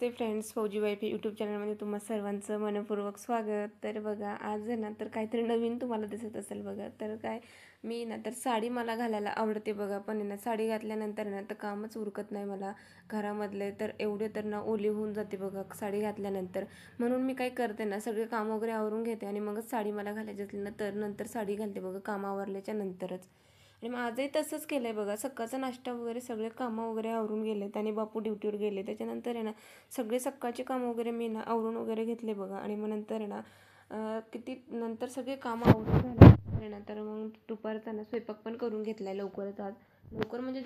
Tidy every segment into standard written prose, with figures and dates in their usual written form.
नमस्ते friends, फौजी wife YouTube चॅनलमध्ये तुम्हा सर्वांचं मनपूर्वक स्वागत। तर बघा आज ना तर काहीतरी नवीन तुम्हाला दिसत असेल बघा। तर काय मी ना तर साडी मला घालायला आवडते बघा, पण ना साडी घातल्यानंतर ना तर कामच उरकत नाही मला घरामधले। तर एवढे तर ना ओली होऊन जाते बघा साडी घातल्यानंतर। म्हणून मी काय करते ना, सगळे काम वगैरे आवरून घेते आणि मगच साडी मला घालायची असली ना तर नंतर साडी घालते बघा, काम आवरल्याच्या नंतरच। आणि मग आजही तसंच केलंय बघा, सकाळचा नाश्ता वगैरे सगळे कामं वगैरे आवरून गेलेत आणि बापू ड्युटीवर गेले। त्याच्यानंतर आहे ना सगळे सकाळचे कामं वगैरे मी ना आवरून वगैरे घेतले बघा। आणि मग नंतर आहे ना किती नंतर सगळे कामं आवरून झाले ना तर मग दुपारचा ना स्वयंपाक पण करून घेतलाय लवकरच। आज लवकर म्हणजे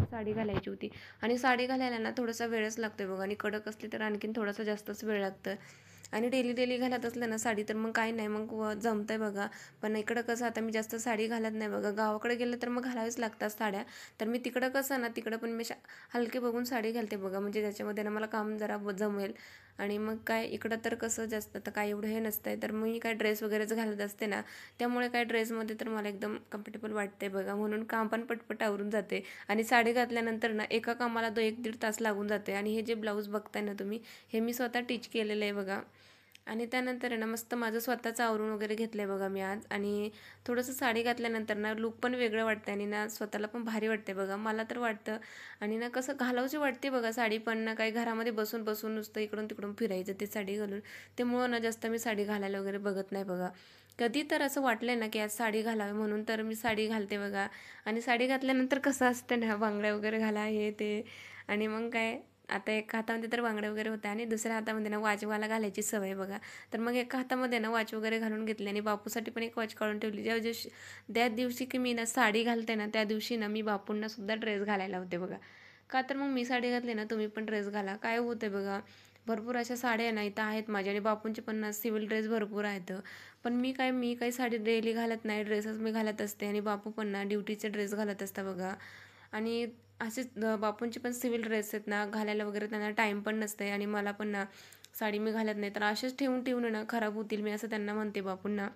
साडी घालायची होती आणि साडी घालायला ना थोडासा वेळच लागतोय बघा, आणि कडक असली तर आणखीन थोडासा जास्तच वेळ लागतं। आणि डेली डेली घालत असलं ना साडी तर मग काही नाही, मग जमतंय बघा। पण इकडं कसं आता मी जास्त साडी घालत नाही बघा, गावाकडे गेलं तर मग घालावीच लागतात साड्या। तर मी तिकडं कसं ना तिकडं पण मी हलके बघून साडी घालते बघा, म्हणजे त्याच्यामध्ये ना मला काम जरा जमेल। आणि मग काय इकडं तर कसं जास्त तर काय एवढं हे नसतंय, तर मी काय ड्रेस वगैरेच घालत असते ना, त्यामुळे काय ड्रेसमध्ये तर मला एकदम कम्फर्टेबल वाटते बघा, म्हणून काम पण पटपट आवरून जाते। आणि साडी घातल्यानंतर ना एका कामाला 1-1.5 तास लागून जाते। आणि हे जे ब्लाऊज बघताय ना तुम्ही, हे मी स्वतः टिच केलेलं आहे बघा। आणि त्यानंतर आहे ना मस्त माझं स्वतःचं आवरून वगैरे घेतलंय बघा मी आज। आणि थोडंसं साडी घातल्यानंतर ना लुक पण वेगळं वाटतं आणि ना स्वतःला पण भारी वाटते बघा, मला तर वाटतं। आणि ना कसं घालावशी वाटते बघा साडी, पण ना काही घरामध्ये बसून बसून नुसतं इकडून तिकडून फिरायचं ते साडी घालून, त्यामुळं ना जास्त मी साडी घालायला वगैरे बघत नाही बघा। कधी तर असं वाटलंय ना की आज साडी घालावी म्हणून तर मी साडी घालते बघा। आणि साडी घातल्यानंतर कसं असतं ना, बांगड्या वगैरे घाला हे ते, आणि मग काय आता एका हातामध्ये तर बांगड्या वगैरे होत्या आणि दुसऱ्या हातामध्ये ना वॉचवाला घालायची सवय बघा। तर मग एका हातामध्ये ना वॉच वगैरे घालून घेतली आणि बापूसाठी पण एक वॉच काढून ठेवली। त्या दिवशी की मी ना साडी घालते ना त्या दिवशी ना मी बापूंना सुद्धा ड्रेस घालायला होते बघा। का तर मग मी साडी घातली ना तुम्ही पण ड्रेस घाला, काय होते बघा। भरपूर अशा साड्या ना इथं आहेत माझ्या, आणि बापूंचे पण ना सिव्हिल ड्रेस भरपूर आहेत। पण मी काही साडी डेली घालत नाही, ड्रेसच मी घालत असते। आणि बापू पण ना ड्युटीचे ड्रेस घालत असता बघा। आणि असेच बापूंचे पण सिव्हिल ड्रेस आहेत ना घालायला वगैरे, त्यांना टाईम पण नसते। आणि मला पण ना साडी मी घालत नाही, तर असेच ठेवून ठेवून ना खराब होतील मी असं त्यांना म्हणते बापूंना।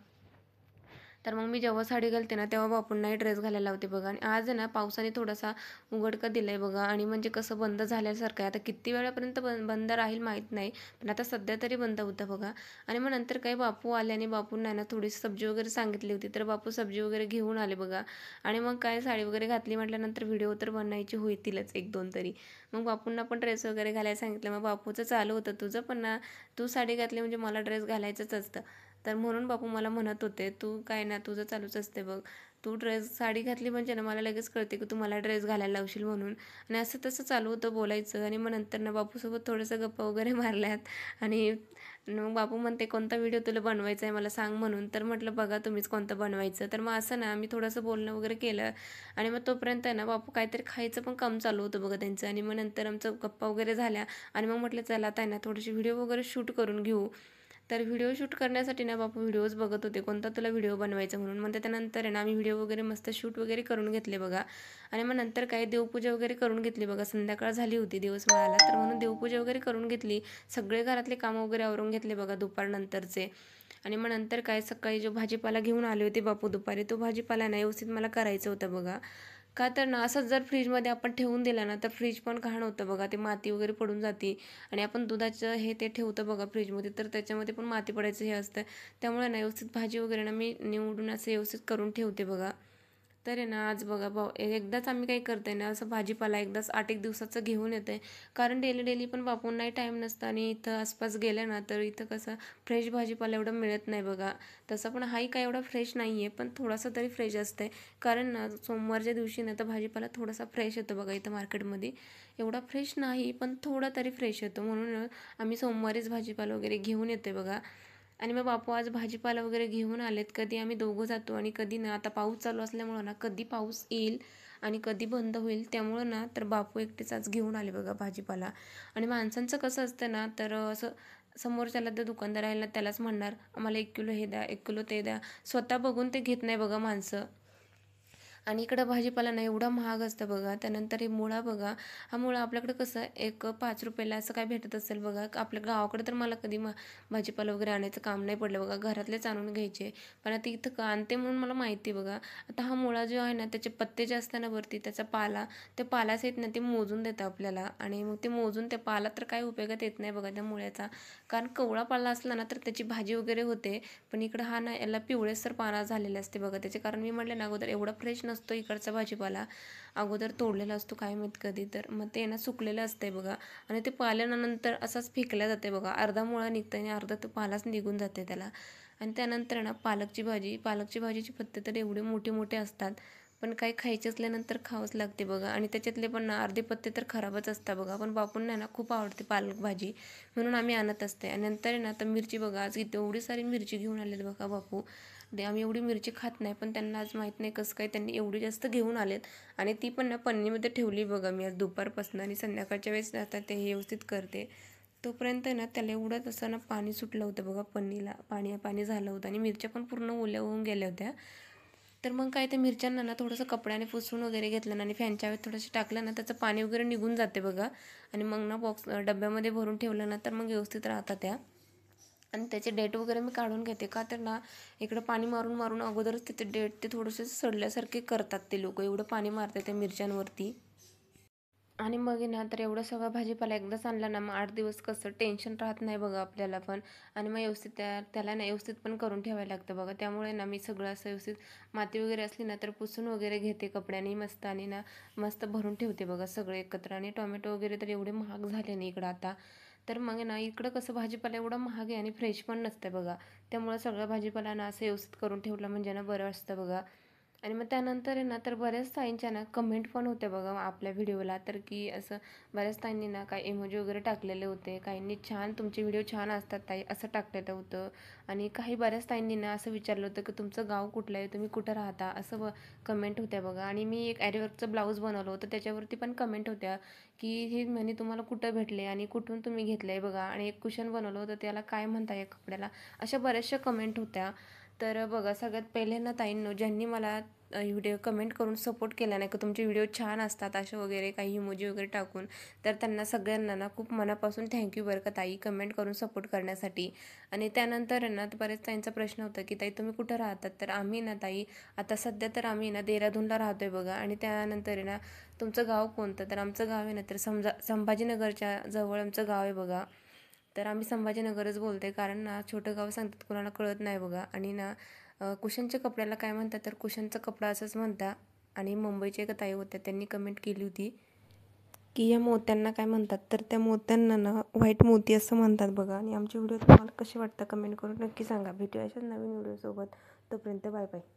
तर मग मी जेव्हा साडी घालते ना तेव्हा बापूंनाही ड्रेस घालायला लावते बघा। आणि आज आहे ना पावसाने थोडासा उघडका दिलाय बघा, आणि म्हणजे कसं बंद झाल्यासारखं आहे। आता किती वेळापर्यंत बंद राहील माहीत नाही, पण आता सध्या तरी बंद होतं बघा। आणि मग नंतर काही बापू आले आणि बापूंना ना थोडीशी सब्जी वगैरे सांगितली होती, तर बापू सब्जी वगैरे घेऊन आले बघा। आणि मग काय साडी वगैरे घातली म्हटल्यानंतर व्हिडिओ तर बनायची होतीलच 1-2 तरी। मग बापूंना पण ड्रेस वगैरे घालायला सांगितलं। मग बापूचं चालू होतं, तुझं पण ना तू साडी घातली म्हणजे मला ड्रेस घालायचंच असतं। तर म्हणून बापू मला म्हणत होते, तू काय ना तुझं चालूच असते बघ, तू साडी घातली म्हणजे ना मला लगेच कळते की तू मला ड्रेस घालायला लावशील म्हणून। आणि असं तसं चालू होतं बोलायचं। आणि मग नंतर ना बापूसोबत थोडंसं गप्पा वगैरे मारल्यात। आणि मग बापू म्हणते कोणता व्हिडिओ तुला बनवायचा आहे मला सांग म्हणून, तर म्हटलं बघा तुम्हीच कोणतं बनवायचं। तर मग असं ना आम्ही थोडंसं बोलणं वगैरे केलं। आणि मग तोपर्यंत ना बापू काहीतरी खायचं पण काम चालू होतं बघा त्यांचं। आणि मग नंतर आमचं गप्पा वगैरे झाल्या आणि मग म्हटलं चला आता ना थोडीशी व्हिडिओ वगैरे शूट करून घेऊ। तर व्हिडिओ शूट करण्यासाठी ना बापू व्हिडिओज बघत होते कोणता तुला व्हिडिओ बनवायचा म्हणून। मग त्याच्यानंतर आहे ना आम्ही व्हिडिओ वगैरे मस्त शूट वगैरे करून घेतले बघा। आणि मग नंतर काही देवपूजा वगैरे करून घेतली बघा, संध्याकाळ झाली होती, दिवस मिळाला तर म्हणून देवपूजा वगैरे करून घेतली। सगळे घरातले कामं वगैरे आवरून घेतले बघा दुपारनंतरचे। आणि मग नंतर काय सकाळी जो भाजीपाला घेऊन आले होते बापू दुपारी, तो भाजीपाला ना व्यवस्थित मला करायचं होतं बघा। का तर ना असंच जर फ्रीजमध्ये आपण ठेवून दिला ना तर फ्रीज पण घाण होतं बघा, ते माती वगैरे पडून जाते। आणि आपण दुधाचं हे ते ठेवतं बघा फ्रीजमध्ये, तर त्याच्यामध्ये पण माती पडायचं हे असतं। त्यामुळे ना व्यवस्थित भाजी वगैरे ना मी निवडून असं व्यवस्थित करून ठेवते बघा। तर आहे ना आज बघा एकदाच आम्ही काही करते ना असं भाजीपाला एकदाच 8-1 दिवसाचं घेऊन येते, कारण डेली डेली पण बापूंनाही टाईम नसतं। आणि इथं आसपास गेलं ना तर इथं कसं फ्रेश भाजीपाला एवढं मिळत नाही बघा। तसं पण हाही काय एवढा फ्रेश नाही आहे, पण थोडासा तरी फ्रेश असते। कारण ना सोमवारच्या दिवशी ना तर भाजीपाला थोडासा फ्रेश येतो बघा इथं मार्केटमध्ये। एवढा फ्रेश नाही पण थोडा तरी फ्रेश येतो, म्हणून आम्ही सोमवारीच भाजीपाला वगैरे घेऊन येते बघा। आणि मग बापू आज भाजीपाला वगैरे घेऊन आलेत। कधी आम्ही दोघं जातो आणि कधी ना आता पाऊस चालू असल्यामुळं ना कधी पाऊस येईल आणि कधी बंद होईल, त्यामुळं ना तर बापू एकटेच आज घेऊन आले बघा भाजीपाला। आणि माणसांचं कसं असतं ना, तर असं समोरच्याला तर दुकानदार आहे ना त्यालाच म्हणणार आम्हाला 1 किलो हे द्या, 1 किलो ते द्या, स्वतः बघून ते घेत नाही बघा माणसं। आणि इकडं भाजीपाला ना एवढा महाग असतं बघा. त्यानंतर हे मुळा बघा, हा मुळा आपल्याकडे कसं एक 5 रुपयाला असं काय भेटत असेल बघा. आपल्या गावाकडे तर मला कधी भाजीपाला वगैरे आणायचं काम नाही पडलं बघा, घरातलेच आणून घ्यायचे. पण आता इथं का आणते म्हणून मला माहिती आहे बघा. आता हा मुळा जो आहे ना, त्याचे पत्ते जे असतात ना वरती, त्याचा पाला, त्या पालासहित ना ते मोजून देतं आपल्याला. आणि मग ते मोजून त्या पाला तर काय उपयोगात येत नाही बघा त्या मुळ्याचा. कारण कवळा पाला असला ना तर त्याची भाजी वगैरे होते. पण इकडं हा ना याला पिवळेसर पाना झालेले असते बघा त्याचे. कारण मी म्हटले ना अगोदर एवढा फ्रेश नसतो इकडचा भाजीपाला, अगोदर तोडलेला असतो काय माहीत कधी तर. मग ते ना सुकलेलं असतंय बघा. आणि ते पाल्यानंतर असाच फेकल्या जाते बघा. अर्धा मुळा निघतं आणि अर्धा तो पालाच निघून जाते त्याला. आणि त्यानंतर ना पालकची भाजीची पत्ते तर एवढे मोठे मोठे असतात. पण काही खायचे असल्यानंतर खावंच लागते बघा. आणि त्याच्यातले पण ना अर्धे पत्ते तर खराबच असतात बघा. पण बापूंना ना खूप आवडते पालक भाजी, म्हणून आम्ही आणत असते. आणि नंतर आहे ना तर मिरची बघा, आज इथे एवढी सारी मिरची घेऊन आलेत बघा बापू. आम्ही एवढी मिरची खात नाही, पण त्यांना आज माहीत नाही कसं काय त्यांनी एवढी जास्त घेऊन आलेत. आणि ती पण ना पन्नीमध्ये ठेवली बघा मी आज दुपारपासून. आणि संध्याकाळच्या वेळेस आता ते व्यवस्थित करते. तोपर्यंत ना त्याला एवढंच असं ना पाणी सुटलं होतं बघा, पन्नीला पाणी पाणी झालं होतं. आणि मिरच्या पण पूर्ण ओल्या होऊन गेल्या होत्या. तर मग काय ते मिरच्यांना ना थोडंसं कपड्याने पुसून वगैरे घेतलं ना, आणि फॅनच्या हवेत थोडंसं टाकलं ना, त्याचं पाणी वगैरे निघून जाते बघा. आणि मग ना डब्यामध्ये भरून ठेवलं ना तर मग व्यवस्थित राहतात त्या. आणि त्याचे डेट वगैरे मी काढून घेते, का तर ना इकडं पाणी मारून मारून अगोदरच त्याचे डेट ते थोडेसे सडल्यासारखे करतात ते लोक, एवढं पाणी मारते त्या मिरच्यांवरती. आणि मग आहे ना तर एवढं सगळं भाजीपाला एकदाच आणला ना, मग 8 दिवस कसं टेन्शन राहत नाही बघा आपल्याला पण. आणि मग व्यवस्थित त्याला ना व्यवस्थित पण करून ठेवायला लागतं बघा. त्यामुळे ना मी सगळं असं व्यवस्थित माती वगैरे असली ना तर पुसून वगैरे घेते कपड्याने मस्त. आणि ना मस्त भरून ठेवते बघा सगळे एकत्र. आणि टोमॅटो वगैरे तर एवढे महाग झाले ना इकडं आता. तर मग ना इकडं कसं भाजीपाला एवढा महाग आहे आणि फ्रेश पण नसतं बघा. त्यामुळं सगळं भाजीपाला ना असं व्यवस्थित करून ठेवलं म्हणजे ना बरं असतं बघा. आणि मग त्यानंतर आहे ना तर बऱ्याच ताईंच्या ना कमेंट पण होत्या बघा आपल्या व्हिडिओला. तर की असं बऱ्याच ताईंनी ना काय इमोजी वगैरे टाकलेले होते. काहींनी छान तुमचे व्हिडिओ छान असतात ताई असं टाकलेलं होतं. आणि काही बऱ्याच ताईंनी ना असं विचारलं होतं की तुमचं गाव कुठलं आहे, तुम्ही कुठं राहता, असं कमेंट होत्या बघा. आणि मी एक ॲरीवर्कचं ब्लाऊज बनवलं होतं, त्याच्यावरती पण कमेंट होत्या की हे म्हणे तुम्हाला कुठं भेटले आणि कुठून तुम्ही घेतलं आहे बघा. आणि एक कुशन बनवलं होतं, त्याला काय म्हणता या कपड्याला, अशा बऱ्याचशा कमेंट होत्या. तर बघा सगळ्यात पहिले ना ताईंनो, ज्यांनी मला व्हिडिओ कमेंट करून सपोर्ट केला नाही की तुमचे व्हिडिओ छान असतात असे वगैरे काही इमोजी वगैरे टाकून, तर त्यांना सगळ्यांना ना खूप मनापासून थँक्यू बरं का ताई, कमेंट करून सपोर्ट करण्यासाठी. आणि त्यानंतर ना बरेच ताईंचा प्रश्न होता की ताई तुम्ही कुठं राहतात. तर आम्ही ना ताई आता सध्या तर आम्ही ना देहरादूनला राहतो आहे बघा. आणि त्यानंतर आहे ना तुमचं गाव कोणतं, तर आमचं गाव आहे ना तर संभाजीनगरच्या जवळ आमचं गाव आहे बघा. तर आम्ही संभाजीनगरच बोलते, कारण ना छोटं गाव सांगतात कोणाला कळत नाही बघा. आणि ना कुशनच्या कपड्याला काय म्हणतात, तर कुशनचा कपडा असंच म्हणतात. आणि मुंबईच्या एका ताई होत्या, त्यांनी कमेंट केली होती की या मोत्यांना काय म्हणतात, तर त्या मोत्यांना ना व्हाईट मोती असं म्हणतात बघा. आणि आमचे व्हिडिओ तुम्हाला कसे वाटतं कमेंट करून नक्की सांगा. भेटूया अशाच नवीन व्हिडिओसोबत. तोपर्यंत बाय बाय.